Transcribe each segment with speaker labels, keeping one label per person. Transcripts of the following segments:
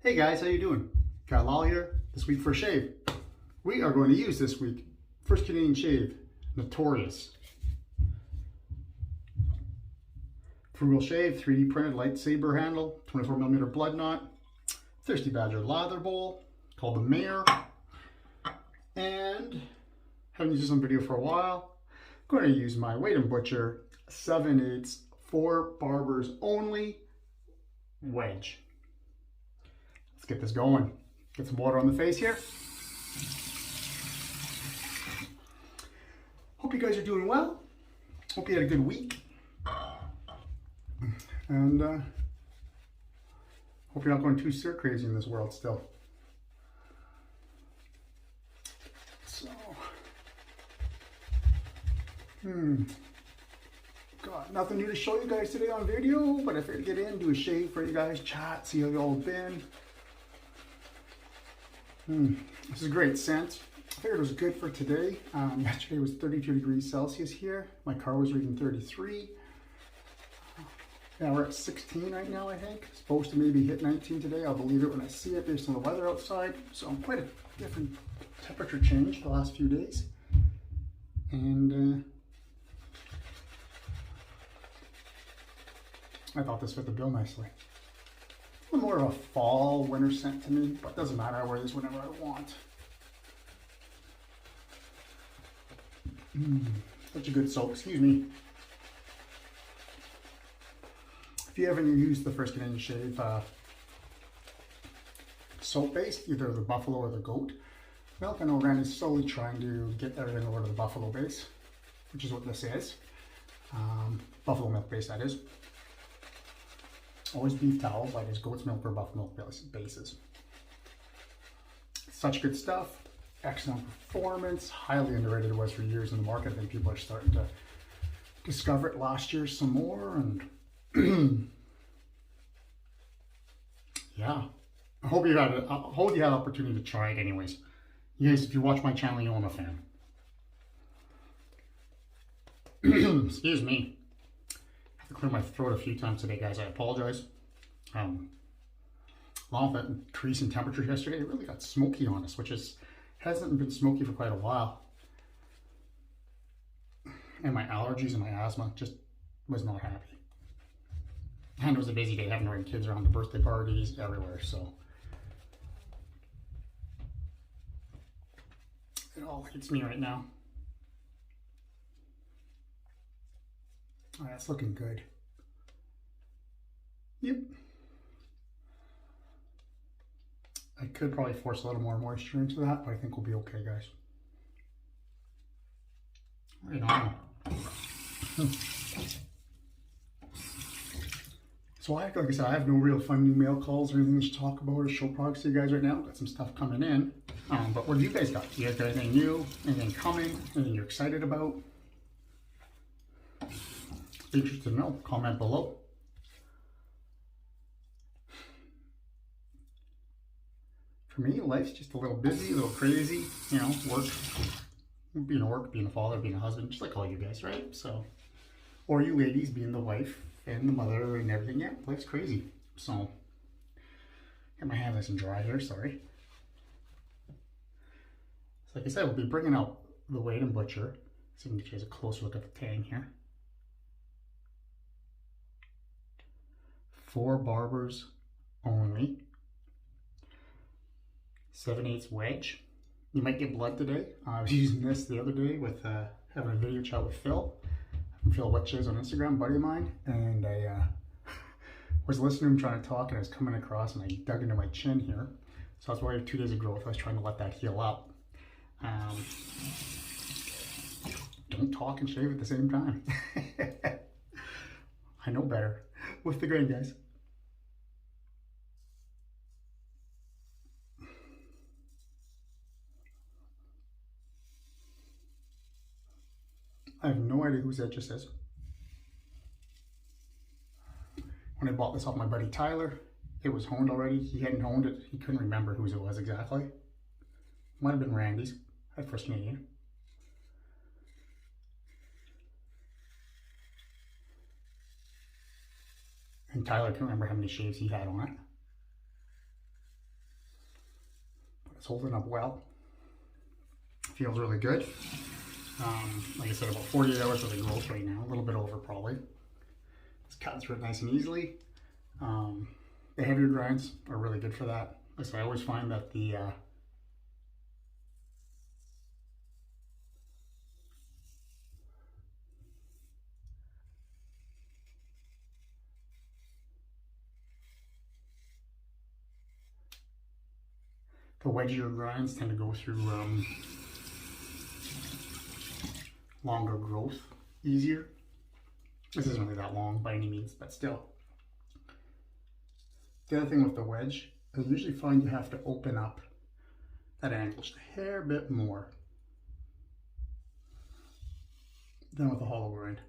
Speaker 1: Hey guys, how you doing? Got Lal here. This week for a shave. We are going to use this week first Canadian shave, Notorious. Frugal shave, 3D printed lightsaber handle, 24mm blood knot, Thirsty Badger lather bowl called the Mayor, and haven't used this on video for a while. I'm going to use my Weight & Butcher 7/8 for Barbers only wedge. Let's get this going. Get some water on the face here. Hope you guys are doing well. Hope you had a good week. And hope you're not going too stir crazy in this world still. So, got nothing new to show you guys today on video, but I figured to get in, do a shave for you guys, chat, see how you all been. This is a great scent. I figured it was good for today. Yesterday was 32 degrees Celsius here. My car was reading 33. Yeah, we're at 16 right now, I think. Supposed to maybe hit 19 today. I'll believe it when I see it based on the weather outside. So quite a different temperature change the last few days. And I thought this fit the bill nicely. A little more of a fall, winter scent to me, but it doesn't matter. I wear this whenever I want. Such a good soap, excuse me. If you haven't used the First Canadian Shave soap base, either the buffalo or the goat milk, I know Randy's slowly trying to get everything over to the buffalo base, which is what this is. Buffalo milk base, that is. Always beef towels, like his goat's milk or buffalo milk bases. Such good stuff. Excellent performance. Highly underrated. It was for years in the market. I think people are starting to discover it last year some more. And yeah, I hope you had the opportunity to try it anyways. You guys, if you watch my channel, you know I'm a fan. Excuse me. I have to clear my throat a few times today, guys. I apologize. Along with that increase in temperature yesterday, it really got smoky on us, which hasn't been smoky for quite a while. And my allergies and my asthma just was not happy. And it was a busy day, having to bring kids around to birthday parties everywhere, so it all hits me right now. Oh, that's looking good. Yep. I could probably force a little more moisture into that, but I think we'll be okay, guys. Right on. So like I said, I have no real fun new mail calls or anything to talk about or show products to you guys right now. Got some stuff coming in. But what have you guys got? You guys got anything new? Anything coming? Anything you're excited about? Be interested to know. Comment below. For me, life's just a little busy, a little crazy. You know, work, being a father, being a husband, just like all you guys, right? So, or you ladies being the wife and the mother and everything. Yeah, life's crazy. So, get my hands nice and dry here. Sorry. So like I said, we'll be bringing out the Weight & Butcher. So we can get you guys a closer look at the tang here. For Barbers only. 7/8 wedge. You might get blood today. I was using this the other day with having a video chat with Phil. Phil Wedge on Instagram, buddy of mine, and I was listening to him trying to talk, and I was coming across, and I dug into my chin here. So that's why I have 2 days of growth. I was trying to let that heal up. Don't talk and shave at the same time. I know better. With the grain, guys. I have no idea whose that just is. When I bought this off my buddy Tyler, it was honed already. He hadn't honed it. He couldn't remember whose it was exactly. Might have been Randy's at First Canadian. And Tyler couldn't remember how many shaves he had on it. It's holding up well. Feels really good. Like I said, about 48 hours of the growth right now, a little bit over probably. It's cutting through it nice and easily. The heavier grinds are really good for that. So I always find that the wedgier grinds tend to go through longer growth easier. This isn't really that long by any means, but still. The other thing with the wedge, I usually find you have to open up that angle just a hair bit more than with a hollow grind.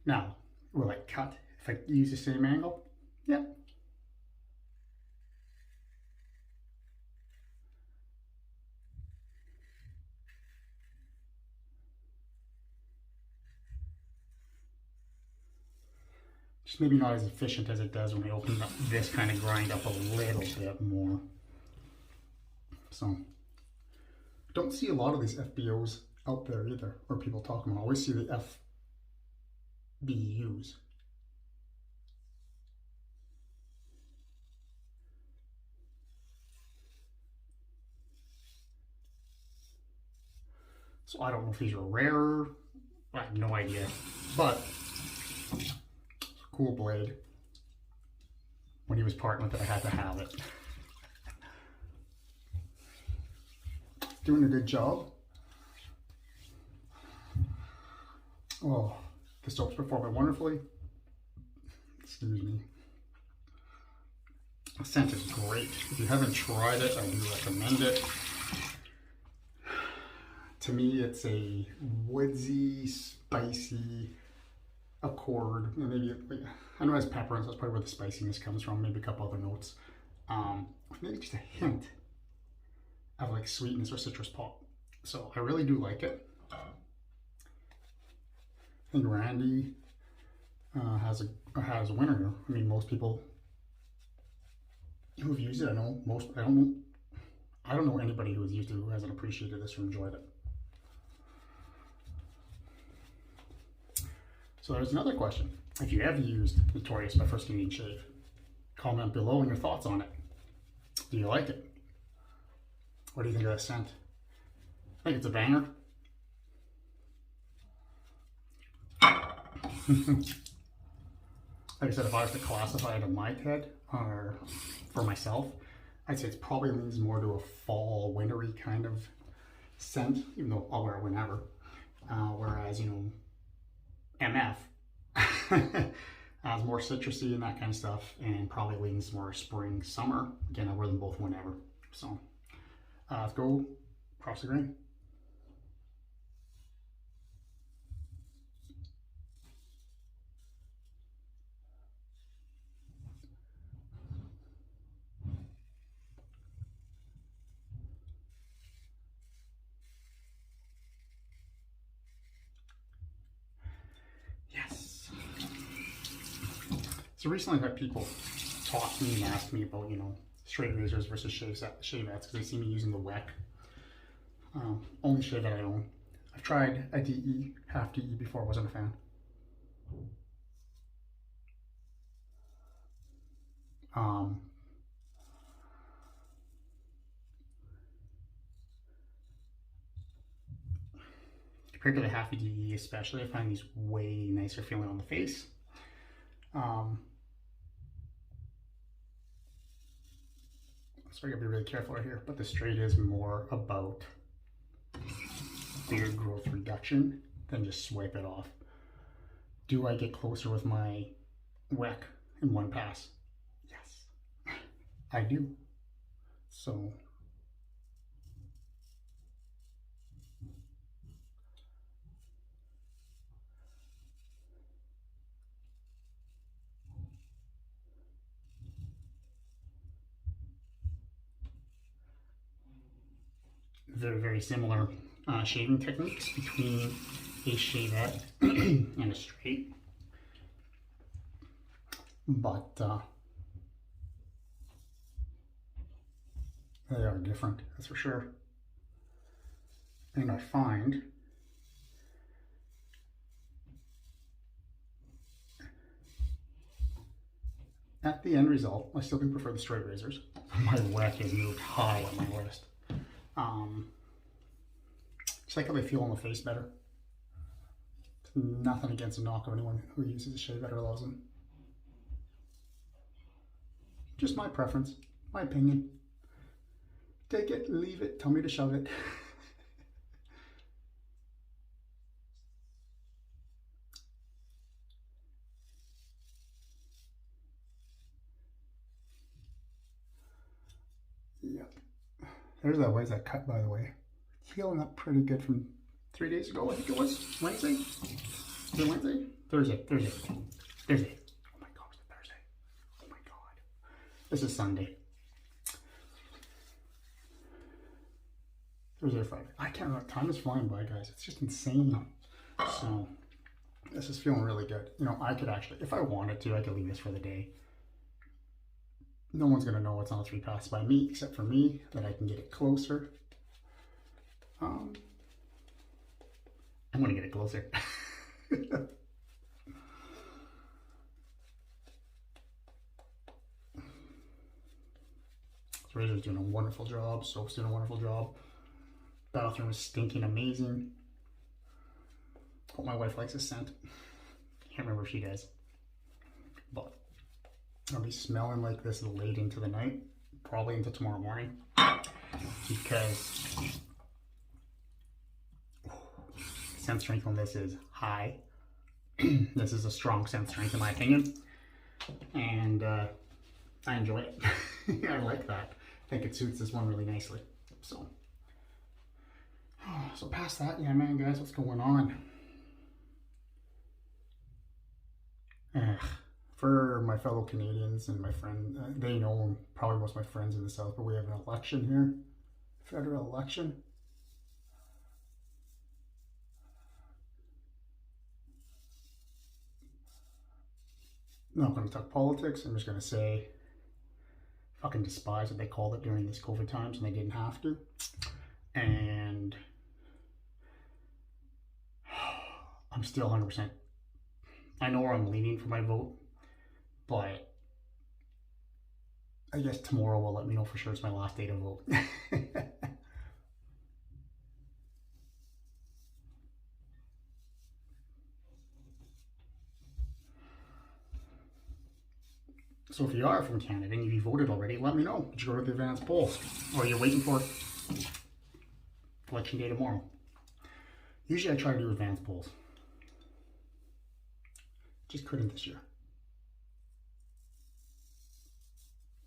Speaker 1: Now, will it cut if I use the same angle? Yeah. Just maybe not as efficient as it does when I open up this kind of grind up a little bit more. So, don't see a lot of these FBOs out there either, or people talking about. I always see the FBUs. So I don't know if these are rarer. I have no idea, but it's a cool blade. When he was parting with it, I had to have it. Doing a good job. Oh, the soap's performing wonderfully. Excuse me. The scent is great. If you haven't tried it, I do recommend it. To me, it's a woodsy, spicy accord. Maybe I know it has pepper, and so that's probably where the spiciness comes from. Maybe a couple other notes. Maybe just a hint of like sweetness or citrus pop. So I really do like it. I think Randy has a winner here. I mean, most people who've used it, I don't know anybody who has used it who hasn't appreciated this or enjoyed it. So there's another question. If you have used Notorious by First Canadian Shave, comment below on your thoughts on it. Do you like it? What do you think of the scent? I think it's a banger. Like I said, if I was to classify it in my head, or for myself, I'd say it probably leans more to a fall, wintry kind of scent, even though I'll wear it whenever. Whereas, you know, MF has more citrusy and that kind of stuff, and probably leans more spring, summer. Again, I wear them both whenever. So let's go across the grain. So recently I've had people talk to me and ask me about, you know, straight razors versus shavettes, because they see me using the WEC. Only shave that I own. I've tried a DE, half DE before, I wasn't a fan. Compared to the half DE especially, I find these way nicer feeling on the face. So I gotta be really careful right here, but the straight is more about beard growth reduction than just swipe it off. Do I get closer with my WEC in one pass? Yes, I do. So very, very similar shaving techniques between a shavette and a straight. But they are different, that's for sure. And I find at the end result, I still do prefer the straight razors. My whack has moved high on my list. Just like how they feel on the face better. Nothing against a knock of anyone who uses a shavette or loves them. Just my preference, my opinion. Take it, leave it, tell me to shove it. Yep. There's that way, that cut, by the way. Healing up pretty good from 3 days ago, I think it was. Wednesday? Is it Wednesday? Thursday. Oh my God, it's Thursday. Oh my God. This is Sunday. Thursday or Friday. I can't remember. Time is flying by, guys. It's just insane. So, this is feeling really good. You know, I could actually, if I wanted to, I could leave this for the day. No one's going to know what's on the 3 pass by me, except for me, that I can get it closer. I'm going to get it closer. This razor's doing a wonderful job. Soap's doing a wonderful job. Bathroom is stinking amazing. Hope my wife likes this scent. Can't remember if she does. But I'll be smelling like this late into the night. Probably into tomorrow morning. Because scent strength on this is high. This is a strong scent strength in my opinion. And I enjoy it. I like that. I think it suits this one really nicely. So past that, yeah man guys, what's going on? For my fellow Canadians and my friend, they know probably most of my friends in the South, but we have an election here. Federal election. I'm not going to talk politics. I'm just going to say fucking despise what they called it during these COVID times when they didn't have to. And I'm still 100%. I know where I'm leaning for my vote, but I guess tomorrow will let me know for sure it's my last day to vote. So if you are from Canada and you voted already, let me know. Did you go to the advance polls? Or you're waiting for election day tomorrow? Usually I try to do advance polls. Just couldn't this year.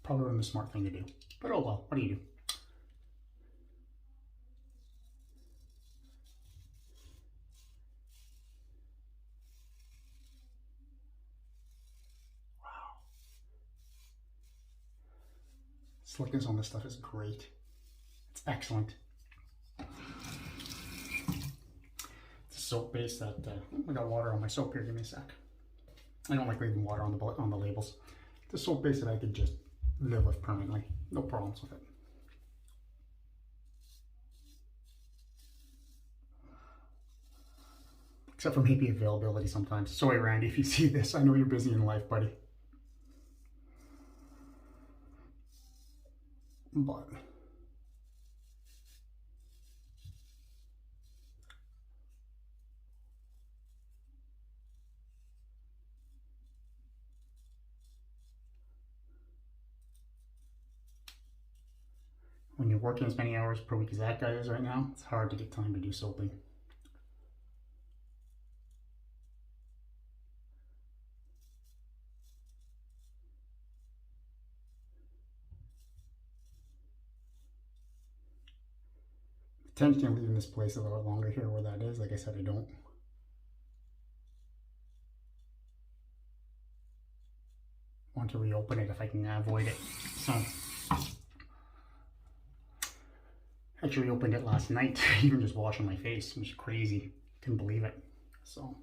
Speaker 1: Probably wasn't the smart thing to do. But oh well, what do you do? Slickness on this stuff is great. It's excellent. It's a soap base that, I got water on my soap here, give me a sec. I don't like leaving water on the labels. It's a soap base that I could just live with permanently. No problems with it. Except for maybe availability sometimes. Sorry Randy, if you see this, I know you're busy in life, buddy. But when you're working as many hours per week as that guy is right now, it's hard to get time to do soaping. Intentionally leaving this place a little longer here where that is. Like I said, I don't want to reopen it if I can avoid it. So I actually reopened it last night, even just washing my face. It was crazy Couldn't believe it. So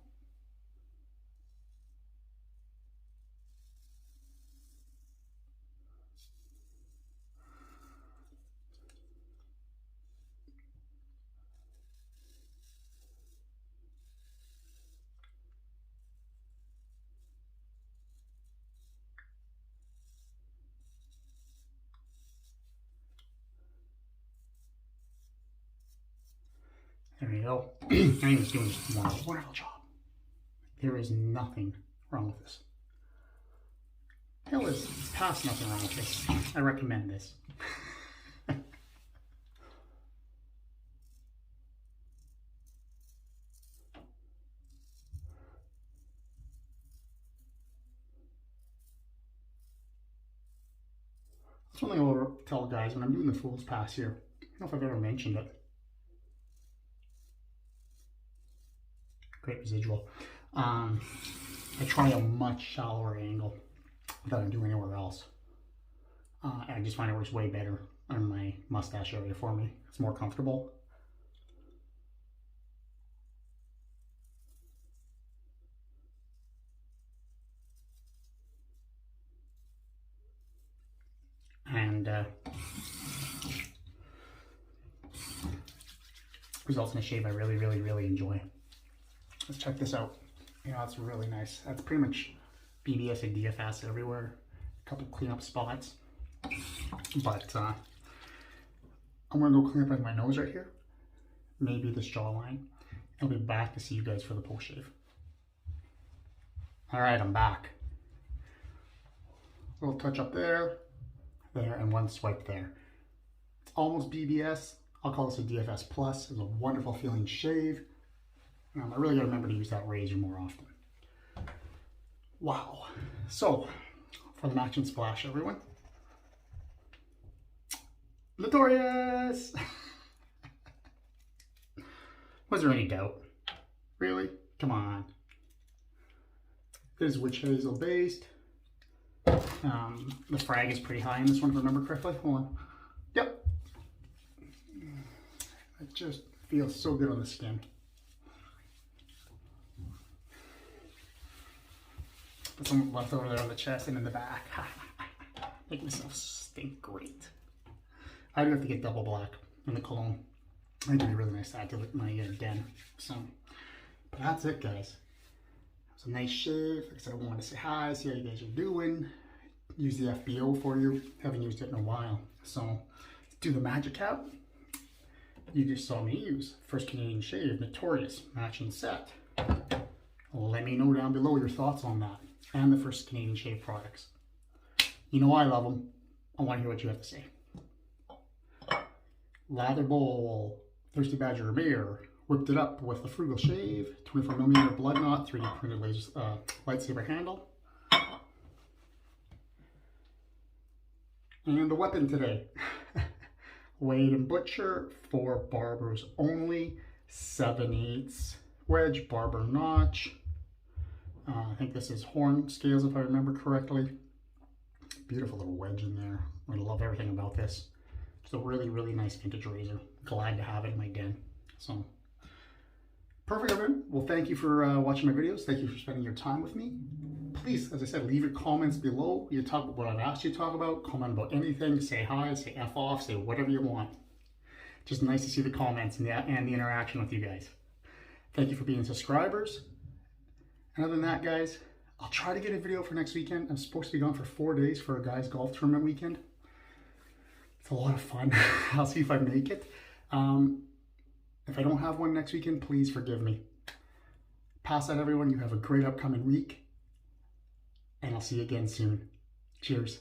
Speaker 1: there you go. I think it's doing just a wonderful job. There is nothing wrong with this. Hell is past nothing wrong with this. I recommend this. That's one thing I will tell guys when I'm doing the Fool's Pass here. I don't know if I've ever mentioned it. Great residual. I try a much shallower angle than I do anywhere else. I just find it works way better on my mustache area for me. It's more comfortable. And results in a shave I really enjoy. Let's check this out. You know, that's really nice. That's pretty much BBS and DFS everywhere. A couple cleanup spots. But I'm gonna go clean up my nose right here. Maybe this jawline. I'll be back to see you guys for the post shave. All right, I'm back. A little touch up there, and one swipe there. It's almost BBS. I'll call this a DFS plus. It's a wonderful feeling shave. I really gotta remember to use that razor more often. Wow. So, for the matching splash, everyone. Notorious! Was there any doubt? Really? Come on. This is witch hazel based. The frag is pretty high in this one, if I remember correctly. Hold on. Yep. It just feels so good on the skin. Put some left over there on the chest and in the back. Make myself stink great. I do have to get double black in the cologne. I think it'd be really nice to add to my den. So, but that's it, guys. It's a nice shave. Like I said, I wanted to say hi, see how you guys are doing. Use the FBO for you. Haven't used it in a while. So, let's do the magic cap. You just saw me use First Canadian Shave Notorious matching set. Let me know down below your thoughts on that and the First Canadian Shave products. You know I love them. I want to hear what you have to say. Lather bowl, Thirsty Badger mirror, whipped it up with the Frugal shave, 24mm blood knot, 3D printed laser, lightsaber handle. And the weapon today, Wade and Butcher for Barbers only, 7/8 wedge, barber notch. I think this is horn scales if I remember correctly. Beautiful little wedge in there. I love everything about this. It's a really nice vintage razor. Glad to have it in my den. So, perfect, everyone. Well, thank you for watching my videos. Thank you for spending your time with me. Please, as I said, leave your comments below. You talk about what I've asked you to talk about. Comment about anything. Say hi. Say F off. Say whatever you want. Just nice to see the comments and the interaction with you guys. Thank you for being subscribers. And other than that, guys, I'll try to get a video for next weekend. I'm supposed to be gone for 4 days for a guys' golf tournament weekend. It's a lot of fun. I'll see if I make it. If I don't have one next weekend, please forgive me. Pass out, everyone. You have a great upcoming week. And I'll see you again soon. Cheers.